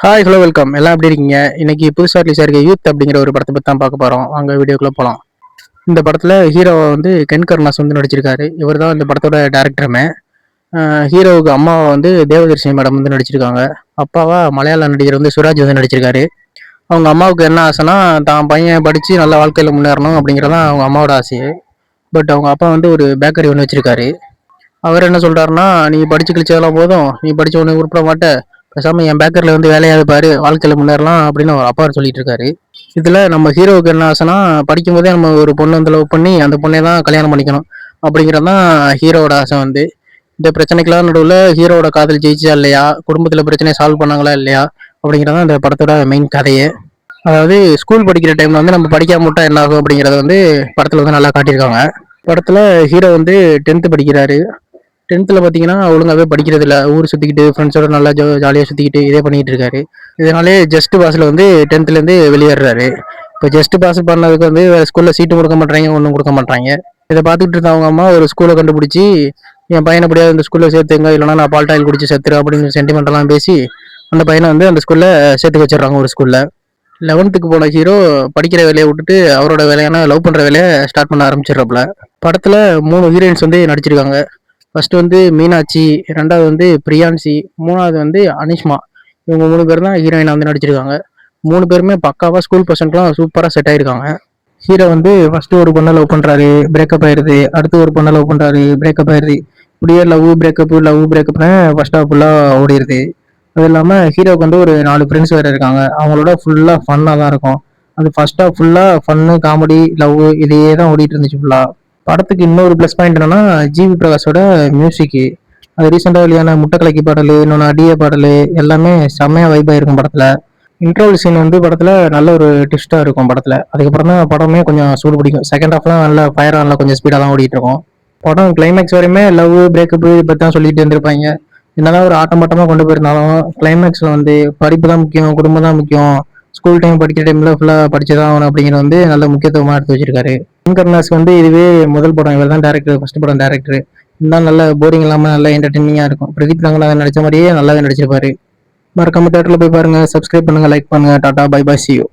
Hi hello welcome. எல்லாம் எப்படி இருக்கீங்க? இன்னைக்கு புதுசாக ரிலீஸ் ஆயிருக்க யூத் அப்படிங்கிற ஒரு படத்தை பற்றி தான் பார்க்க போகிறோம். வாங்க வீடியோக்குள்ளே போகலாம். இந்த படத்தில் ஹீரோவை வந்து கென் கருணாஸ் வந்து நடிச்சிருக்காரு. இவர் தான் இந்த படத்தோட டேரக்டருமே. ஹீரோவுக்கு அம்மாவை வந்து தேவதர்ஷினி மேடம் வந்து நடிச்சிருக்காங்க. அப்பாவா மலையாள நடிகர் வந்து சுராஜ் வந்து நடிச்சிருக்காரு. அவங்க அம்மாவுக்கு என்ன ஆசைனா தான் பையன் படித்து நல்ல வாழ்க்கையில் முன்னேறணும் அப்படிங்கிறதான் அவங்க அம்மாவோட ஆசையே. பட் அவங்க அப்பா வந்து ஒரு பேக்கரி ஒன்று வச்சிருக்காரு. அவர் என்ன சொல்றாருன்னா, நீ படிச்சு கிழிச்சதெல்லாம் போதும், நீ படிச்ச உடனே உருப்பட மாட்ட, பேசாம என் பேக்கரியில் வந்து வேலையாவது பாரு, வாழ்க்கையில முன்னேறலாம் அப்படின்னு அவர் அப்பா சொல்லிட்டு இருக்காரு. இதுல நம்ம ஹீரோவுக்கு என்ன ஆசைனா, படிக்கும் போதே நம்ம ஒரு பொண்ணு வந்து லவ் பண்ணி அந்த பொண்ணை தான் கல்யாணம் பண்ணிக்கணும் அப்படிங்கிறது தான் ஹீரோவோட ஆசை வந்து. இந்த பிரச்சனைக்கெல்லாம் நடுவில் ஹீரோவோட காதல் ஜெயிச்சா இல்லையா, குடும்பத்துல பிரச்சனையை சால்வ் பண்ணாங்களா இல்லையா அப்படிங்கிறதான் இந்த படத்தோட மெயின் கதையே. அதாவது ஸ்கூல் படிக்கிற டைம்ல வந்து நம்ம படிக்காம விட்டா என்ன ஆகும் அப்படிங்கறத வந்து படத்துல வந்து நல்லா காட்டியிருக்காங்க. படத்துல ஹீரோ வந்து 10th படிக்கிறாரு. 10th பார்த்தீங்கன்னா ஒழுங்காவே படிக்கிறது இல்லை, ஊர் சுற்றிக்கிட்டு ஃப்ரெண்ட்ஸோட நல்லா ஜாலியாக சுற்றிக்கிட்டு இதே பண்ணிட்டு இருக்காரு. இதனாலே ஜஸ்ட் பாஸில் வந்து 10th வெளியேறாரு. இப்போ ஜஸ்ட் பாஸ் பண்ணதுக்கு வந்து வேறு ஸ்கூலில் சீட்டு கொடுக்க மாட்டாங்க, ஒன்றும் கொடுக்க மாட்டாங்க. இதை பார்த்துக்கிட்டு இருந்த அவங்க அம்மா ஒரு ஸ்கூலை கண்டுபிடிச்சி, என் பையனை எப்படியாவது இந்த ஸ்கூலில் சேர்த்துங்க, இல்லைனா நான் பால் டாயில் குடிச்சு செத்துரு அப்படின்னு சென்டிமெண்டெல்லாம் பேசி அந்த பையனை வந்து அந்த ஸ்கூலில் சேர்த்து வச்சிடறாங்க ஒரு ஸ்கூலில். 11th போன ஹீரோ படிக்கிற வேலையை விட்டுட்டு அவரோட வேலையான லவ் பண்ணுற வேலையை ஸ்டார்ட் பண்ண ஆரம்பிச்சிடுறாப்புல. படத்தில் 3 ஹீரோயின்ஸ் வந்து நடிச்சிருக்காங்க. ஃபர்ஸ்ட் வந்து மீனாட்சி, ரெண்டாவது வந்து பிரியான்சி, மூணாவது வந்து அனிஷ்மா. இவங்க 3 பேர் தான் ஹீரோயினா வந்து நடிச்சிருக்காங்க. 3 பேருமே பக்காவா ஸ்கூல் பர்சன்ட்லாம் சூப்பராக செட் ஆயிருக்காங்க. ஹீரோ வந்து ஃபர்ஸ்ட் ஒரு பொண்ணை லவ் பண்றாரு, பிரேக்கப் ஆயிருது. அடுத்து ஒரு பொண்ணை லவ் பண்றாரு, பிரேக்கப் ஆயிருது. இப்படியே லவ் பிரேக்கப்னு ஃபர்ஸ்ட் ஹாஃப் ஃபுல்லா ஓடிடுது. அது இல்லாம ஹீரோக்கு வந்து ஒரு 4 ஃப்ரெண்ட்ஸ் வேற இருக்காங்க. அவங்களோட ஃபுல்லா ஃபன்னா தான் இருக்கும். அது ஃபர்ஸ்ட் ஹாஃப் ஃபுல்லா ஃபன்னு, காமெடி, லவ் இதையே தான் ஓடிட்டு இருந்துச்சு ஃபுல்லா. படத்துக்கு இன்னொரு ப்ளஸ் பாயிண்ட் என்னன்னா, ஜிவி பிரகாஷோட மியூசிக். அது ரீசெண்டாக வெளியான முட்டைக்கலக்கி பாடல், இன்னொன்று அடிய பாடல் எல்லாமே செம்மையா வைபாக இருக்கும் படத்துல. இன்ட்ரோல் சீன் வந்து படத்துல நல்ல ஒரு ட்விஸ்டா இருக்கும் படத்துல. அதுக்கப்புறம் தான் படமே கொஞ்சம் சூடு பிடிக்கும். செகண்ட் ஹாஃப்லாம் நல்ல ஃபயர் ஆன்ல கொஞ்சம் ஸ்பீடாக தான் ஓடிட்டு இருக்கும். படம் கிளைமேக்ஸ் வரையுமே லவ் பிரேக்கப் இதை பற்றி தான் சொல்லிட்டு இருந்திருப்பாங்க. என்னதான் ஒரு ஆட்டமாட்டமாக கொண்டு போயிருந்தாலும் கிளைமேக்ஸ்ல வந்து படிப்பு தான் முக்கியம், குடும்பம் தான் முக்கியம், ஸ்கூல் டைம் படிக்கிற டைம்ல ஃபுல்லாக படிச்சுதான் ஆகணும் அப்படிங்கிற வந்து நல்ல முக்கியத்துவமாக எடுத்து வச்சிருக்காரு. கருணாஸ் வந்து இதுவே முதல் படம், இவர் தான் டேரக்டர், ஃபர்ஸ்ட் படம் டேரக்டர். இருந்தாலும் நல்ல போரிங் இல்லாமல் நல்ல என்டர்டெய்னிங்காக இருக்கும். பிரதீப் ரங்கநாதன் நடிச்ச மாதிரியே நல்லாவே நடிச்சிருப்பாரு. மறக்காம தேட்டரில் போய் பாருங்க, சப்ஸ்கிரைப் பண்ணுங்க, லைக் பண்ணுங்க. Tata bye bye, see you.